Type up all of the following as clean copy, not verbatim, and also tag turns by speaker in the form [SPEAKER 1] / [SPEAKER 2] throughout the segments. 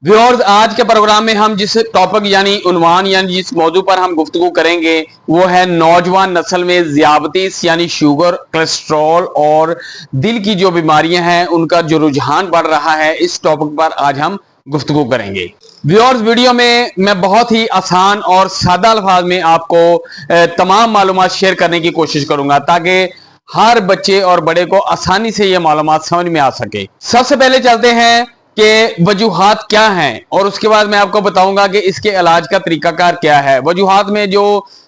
[SPEAKER 1] Viewers, आज के programme में हम जिस टॉपिक यानी उन्वान यानी जिस मौजू पर हम गुफ्तगू करेंगे वो है नौजवान नस्ल में ज़ियाबतीस यानी शुगर, कोलेस्ट्रॉल और दिल की जो बीमारियां हैं उनका जो रुझान बढ़ रहा है। इस टॉपिक पर आज हम गुफ्तगू करेंगे। व्यूअर्स, वीडियो में मैं बहुत ही आसान और सादा अल्फाज में आपको तमाम मालूमात शेयर करने की कोशिश करूंगा ताकि हर बच्चे और बड़े को आसानी से ये मालूमात समझ में आ सके। सबसे पहले चलते हैं कि वजूहात क्या हैं और उसके बाद मैं आपको बताऊंगा कि इसके इलाज का तरीकाकार क्या है। वजूहात में जो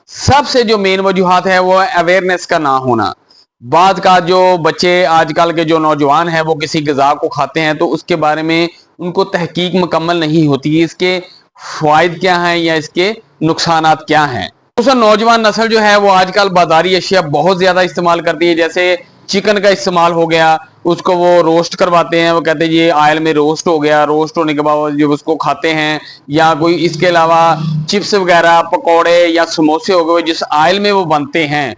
[SPEAKER 1] सबसे जो मेन वजूहात है वो है अवेयरनेस का ना होना। बाद का जो बच्चे आजकल के जो नौजवान हैं वो किसी ग़िज़ा को खाते हैं तो उसके बारे में उनको तहकीक मुकम्मल नहीं होती, इसके फ़ायदे क्या हैं या इसके नुकसानात क्या हैं। दूसरा, नौजवान नस्ल जो है वो आजकल बाजारी अशिया बहुत ज़्यादा इस्तेमाल करती है। जैसे चिकन का इस्तेमाल हो गया, उसको वो रोस्ट करवाते हैं, वो कहते हैं ये ऑयल में रोस्ट हो गया, रोस्ट होने के बाद जब उसको खाते हैं, या कोई इसके अलावा चिप्स वगैरह, पकौड़े या समोसे हो गए जिस ऑयल में वो बनते हैं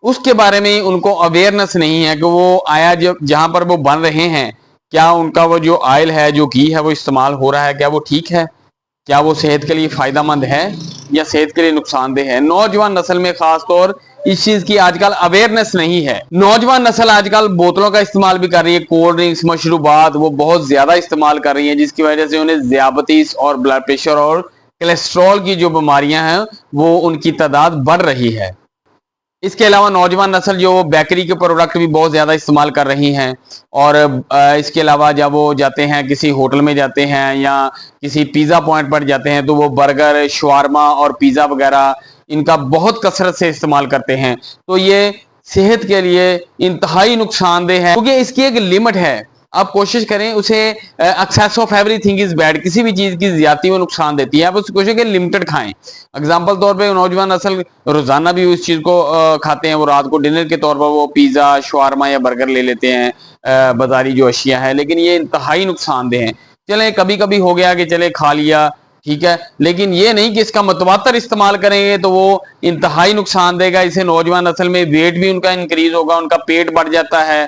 [SPEAKER 1] उसके बारे में उनको अवेयरनेस नहीं है कि वो आया जब जहां पर वो बन रहे हैं क्या उनका वो जो ऑयल है, जो घी है, वो इस्तेमाल हो रहा है, क्या वो ठीक है, क्या वो सेहत के लिए फायदेमंद है या सेहत के लिए नुकसानदेह है। नौजवान नस्ल में खासतौर इस चीज की आजकल अवेयरनेस नहीं है। नौजवान नस्ल आजकल बोतलों का इस्तेमाल भी कर रही है, कोल्ड ड्रिंक्स, मशरूबात वो बहुत ज्यादा इस्तेमाल कर रही है, जिसकी वजह से उन्हें ज़ियाबतीस और ब्लड प्रेशर और कोलेस्ट्रॉल की जो बीमारियां हैं वो उनकी तादाद बढ़ रही है। इसके अलावा नौजवान नस्ल जो बेकरी के प्रोडक्ट भी बहुत ज़्यादा इस्तेमाल कर रही हैं और इसके अलावा जब वो जाते हैं किसी होटल में जाते हैं या किसी पिज़्ज़ा पॉइंट पर जाते हैं तो वो बर्गर, शवारमा और पिज़्ज़ा वगैरह इनका बहुत कसरत से इस्तेमाल करते हैं। तो ये सेहत के लिए इंतहाई नुकसानदेह है क्योंकि इसकी एक लिमिट है। आप कोशिश करें उसे, excess of everything is bad, किसी भी चीज की ज्यादती में नुकसान देती है। आप उसकी कोशिश करें लिमिटेड खाएं। एग्जाम्पल तौर पे नौजवान नस्ल रोजाना भी उस चीज को खाते हैं, वो रात को डिनर के तौर पर वो पिज्जा, शवारमा या बर्गर ले लेते हैं, बाजारी जो अशिया है, लेकिन ये इंतहाई नुकसानदेह हैं। चले कभी कभी हो गया कि चले खा लिया, ठीक है, लेकिन ये नहीं कि इसका मतवातर इस्तेमाल करेंगे तो वो इंतहाई नुकसान देगा। इसे नौजवान नस्ल में वेट भी उनका इंक्रीज होगा, उनका पेट बढ़ जाता है,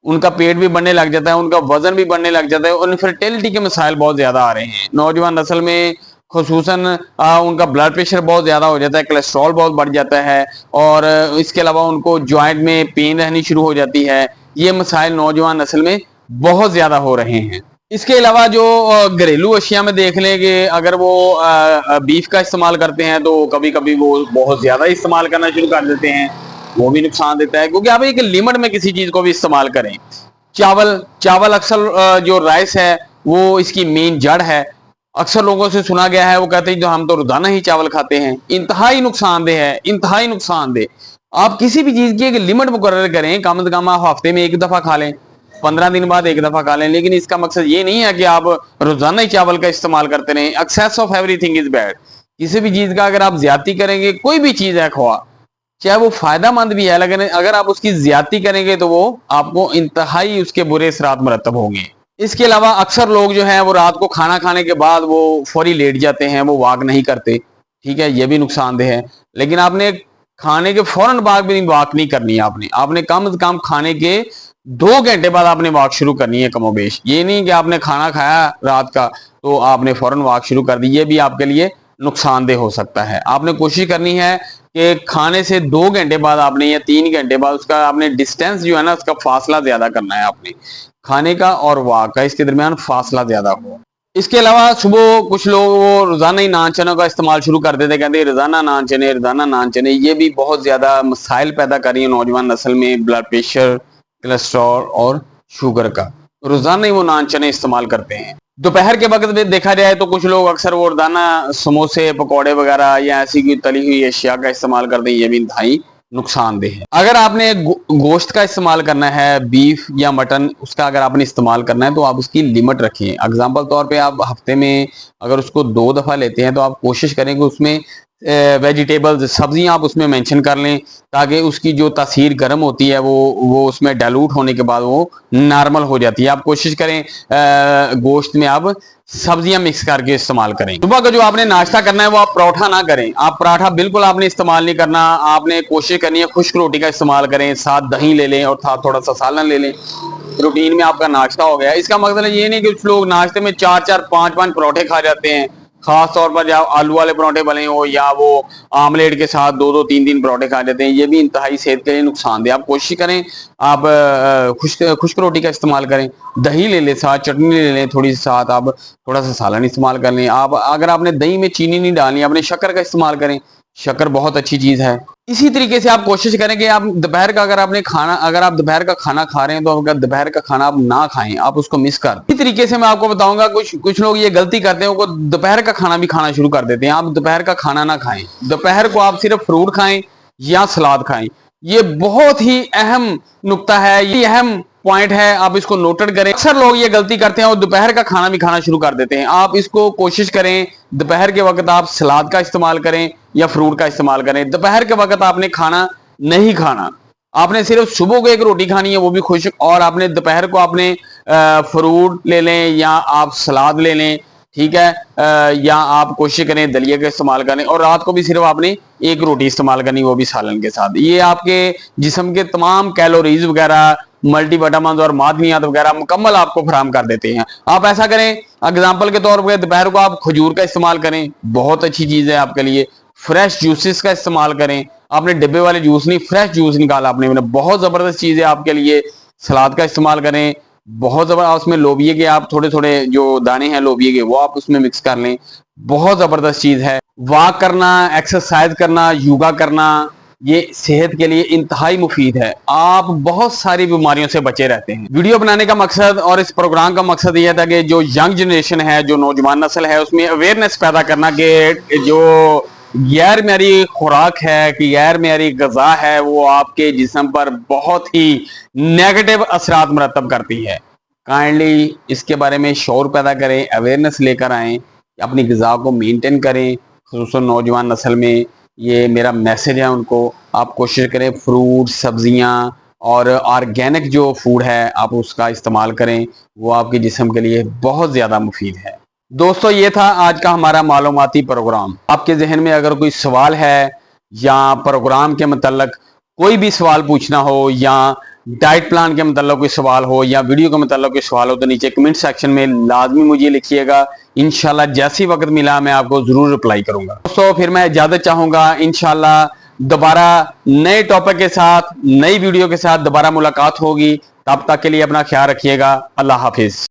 [SPEAKER 1] उनका पेट भी बढ़ने लग जाता है, उनका वजन भी बढ़ने लग जाता है और इनफर्टिलिटी के मसाइल बहुत ज्यादा आ रहे हैं। नौजवान नस्ल में खुसूसन उनका ब्लड प्रेशर बहुत ज्यादा हो जाता है, कोलेस्ट्रॉल बहुत बढ़ जाता है और इसके अलावा उनको जॉइंट में पेन रहनी शुरू हो जाती है। ये मसाइल नौजवान नस्ल में बहुत ज्यादा हो रहे हैं। इसके अलावा जो घरेलू अशिया में देख लें कि अगर वो बीफ का इस्तेमाल करते हैं तो कभी कभी वो बहुत ज्यादा इस्तेमाल करना शुरू कर देते हैं, वो भी नुकसान देता है क्योंकि आप एक लिमिट में किसी चीज को भी इस्तेमाल करें। चावल चावल अक्सर जो राइस है वो इसकी मेन जड़ है। अक्सर लोगों से सुना गया है, वो कहते हैं जो हम तो रोजाना ही चावल खाते हैं। इंतहाई नुकसानदेह है, इंतहाई नुकसानदेह। आप किसी भी चीज की एक लिमिट मुकर्रर करें, कम से कम आप हफ्ते में एक दफा खा लें, 15 दिन बाद एक दफा खा लें, लेकिन इसका मकसद ये नहीं है कि आप रोजाना ही चावल का इस्तेमाल करते रहें। Excess of everything is bad. किसी भी चीज का अगर आप ज्यादती करेंगे, कोई भी चीज है खुआ, चाहे वो फायदेमंद भी है, लेकिन अगर आप उसकी ज्यादती करेंगे तो वो आपको इंतहाई उसके बुरे असरात मरतब होंगे। इसके अलावा अक्सर लोग जो है वो रात को खाना खाने के बाद वो फौरी लेट जाते हैं, वो वॉक नहीं करते, ठीक है, ये भी नुकसानदेह है। लेकिन आपने खाने के फौरन बाद भी वॉक नहीं करनी है, आपने कम से कम खाने के 2 घंटे बाद आपने वॉक शुरू करनी है कमोबेश। ये नहीं कि आपने खाना खाया रात का तो आपने फौरन वॉक शुरू कर दी, ये भी आपके लिए नुकसानदेह हो सकता है। आपने कोशिश करनी है कि खाने से 2 घंटे बाद आपने या 3 घंटे बाद उसका आपने डिस्टेंस जो है ना, उसका फासला ज्यादा करना है। आपने खाने का और वॉक का इसके दरमियान फासला ज्यादा हो। इसके अलावा सुबह कुछ लोग वो रोजाना ही नान चने का इस्तेमाल शुरू कर देते, कहते रोजाना नान चने, रोजाना नान चने। ये भी बहुत ज्यादा मसाइल पैदा कर रही है नौजवान नस्ल में, ब्लड प्रेशर, कोलेस्ट्रॉल और शुगर का। रोजाना ही वो नान चने इस्तेमाल करते हैं। दोपहर के वक्त में देखा जाए तो कुछ लोग अक्सर वो रोजाना समोसे, पकौड़े वगैरह या ऐसी कोई तली हुई अशिया का इस्तेमाल करते हैं, ये भी इंतहाई नुकसानदेह है। अगर आपने गोश्त का इस्तेमाल करना है, बीफ या मटन, उसका अगर आपने इस्तेमाल करना है तो आप उसकी लिमिट रखें। एग्जाम्पल तौर पे आप हफ्ते में अगर उसको 2 दफा लेते हैं तो आप कोशिश करें कि उसमें वेजिटेबल्स, सब्जियां आप उसमें मेंशन कर लें ताकि उसकी जो तासीर गर्म होती है वो उसमें डाइल्यूट होने के बाद वो नॉर्मल हो जाती है। आप कोशिश करें गोश्त में आप सब्जियां मिक्स करके इस्तेमाल करें। सुबह का जो आपने नाश्ता करना है वो आप पराठा ना करें, आप पराठा बिल्कुल आपने इस्तेमाल नहीं करना। आपने कोशिश करनी है खुश्क रोटी का इस्तेमाल करें, साथ दही ले लें और साथ थोड़ा सा सालन ले लें। रूटीन में आपका नाश्ता हो गया। इसका मतलब ये नहीं कि कुछ लोग नाश्ते में 4-4 5-5 परोठे खा जाते हैं, खास तौर पर जब आलू वाले परोठे बने हो या वो आमलेट के साथ 2-2 3-3 परोठे खा जाते हैं। ये भी इंतहाई सेहत के लिए नुकसानदेह। आप कोशिश करें आप खुश्क रोटी का इस्तेमाल करें, दही ले लें, साथ चटनी ले लें, थोड़ी सी साथ आप थोड़ा सा सालन इस्तेमाल कर लें। आप अगर आपने दही में चीनी नहीं डालनी, आपने शक्कर का इस्तेमाल करें, शक्कर बहुत अच्छी चीज है। इसी तरीके से आप कोशिश करें कि आप दोपहर का अगर आप दोपहर का खाना खा रहे हैं तो अगर दोपहर का खाना आप ना खाएं, आप उसको मिस कर। इसी तरीके से मैं आपको बताऊंगा, कुछ लोग ये गलती करते हैं, वो दोपहर का खाना भी खाना शुरू कर देते हैं। आप दोपहर का खाना ना खाएं, दोपहर को आप सिर्फ फ्रूट खाएं या सलाद खाएं। ये बहुत ही अहम नुक्ता है, ये अहम पॉइंट है, आप इसको नोटेड करें। अक्सर लोग ये गलती करते हैं और दोपहर का खाना भी खाना शुरू कर देते हैं। आप इसको कोशिश करें दोपहर के वक्त आप सलाद का इस्तेमाल करें या फ्रूट का इस्तेमाल करें। दोपहर के वक्त आपने खाना नहीं खाना, आपने सिर्फ सुबह को एक रोटी खानी है, वो भी खुश्क, और आपने दोपहर को आपने फ्रूट ले लें या आप सलाद ले लें, ठीक है, या आप कोशिश करें दलिया का इस्तेमाल करें, और रात को भी सिर्फ आपने एक रोटी इस्तेमाल करनी, वो भी सालन के साथ। ये आपके जिस्म के तमाम कैलोरीज वगैरह, मल्टीविटामिन और मादनियात वगैरह मुकम्मल आपको फराहम कर देते हैं। आप ऐसा करें, एग्जाम्पल के तौर पर दोपहर को आप खजूर का इस्तेमाल करें, बहुत अच्छी चीज है आपके लिए। फ्रेश जूसेस का इस्तेमाल करें, आपने डिब्बे वाले जूस नहीं, फ्रेश जूस निकाला आपने, बहुत जबरदस्त चीज है आपके लिए। सलाद का इस्तेमाल करें, बहुत जबरदस्त। उसमें लोबिये के आप थोड़े थोड़े जो दाने हैं लोबिये के, वो आप उसमें मिक्स कर लें, बहुत जबरदस्त चीज है। वॉक करना, एक्सरसाइज करना, योगा करना, ये सेहत के लिए इंतहाई मुफीद है। आप बहुत सारी बीमारियों से बचे रहते हैं। वीडियो बनाने का मकसद और इस प्रोग्राम का मकसद यह था कि जो यंग जनरेशन है, जो नौजवान नस्ल है, उसमें अवेयरनेस पैदा करना कि जो गैर मेरी खुराक है, कि गैर मेरी गजा है, वो आपके जिस्म पर बहुत ही नेगेटिव असरात मरतब करती है। काइंडली इसके बारे में शौर पैदा करें, अवेयरनेस लेकर आएँ, अपनी गजा को मेनटेन करें, खुसूसन नौजवान नस्ल में। ये मेरा मैसेज है उनको। आप कोशिश करें फ्रूट, सब्जियां और ऑर्गेनिक जो फूड है आप उसका इस्तेमाल करें, वो आपके जिस्म के लिए बहुत ज़्यादा मुफीद है। दोस्तों, ये था आज का हमारा मालूमाती प्रोग्राम। आपके जहन में अगर कोई सवाल है या प्रोग्राम के मतलब कोई भी सवाल पूछना हो, या डाइट प्लान के मतलब कोई सवाल हो, या वीडियो के मतलब कोई सवाल हो, तो नीचे कमेंट सेक्शन में लाजमी मुझे लिखिएगा। इंशाल्लाह जैसी वक्त मिला मैं आपको जरूर रिप्लाई करूंगा। दोस्तों, फिर मैं इजाजत चाहूंगा। इंशाल्लाह दोबारा नए टॉपिक के साथ, नई वीडियो के साथ दोबारा मुलाकात होगी। तब तक के लिए अपना ख्याल रखिएगा। अल्लाह हाफिज।